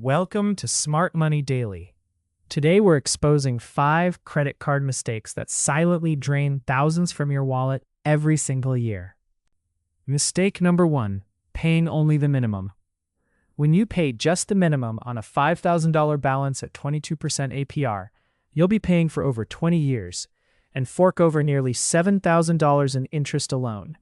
Welcome to Smart Money Daily. Today we're exposing 5 credit card mistakes that silently drain thousands from your wallet every single year. Mistake number 1, paying only the minimum. When you pay just the minimum on a $5,000 balance at 22% APR, you'll be paying for over 20 years and fork over nearly $7,000 in interest alone.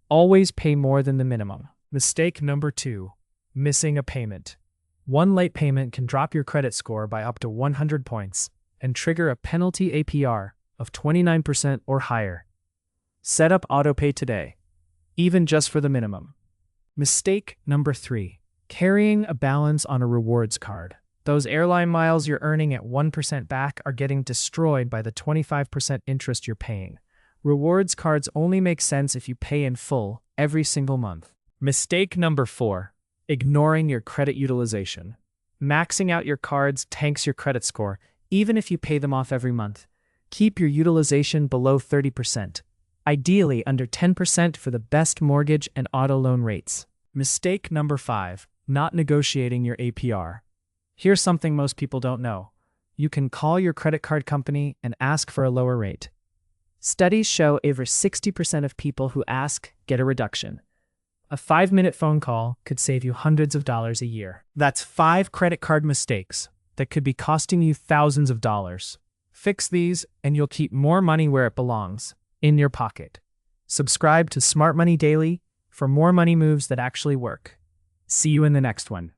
Always pay more than the minimum. Mistake number 2, missing a payment. One late payment can drop your credit score by up to 100 points and trigger a penalty APR of 29% or higher. Set up autopay today, even just for the minimum. Mistake number 3, carrying a balance on a rewards card. Those airline miles you're earning at 1% back are getting destroyed by the 25% interest you're paying. Rewards cards only make sense if you pay in full every single month. Mistake number 4, ignoring your credit utilization. Maxing out your cards tanks your credit score, even if you pay them off every month. Keep your utilization below 30%, ideally under 10% for the best mortgage and auto loan rates. Mistake number 5, not negotiating your APR. Here's something most people don't know. You can call your credit card company and ask for a lower rate. Studies show over 60% of people who ask get a reduction. A 5-minute phone call could save you hundreds of dollars a year. That's 5 credit card mistakes that could be costing you thousands of dollars. Fix these and you'll keep more money where it belongs, in your pocket. Subscribe to Smart Money Daily for more money moves that actually work. See you in the next one.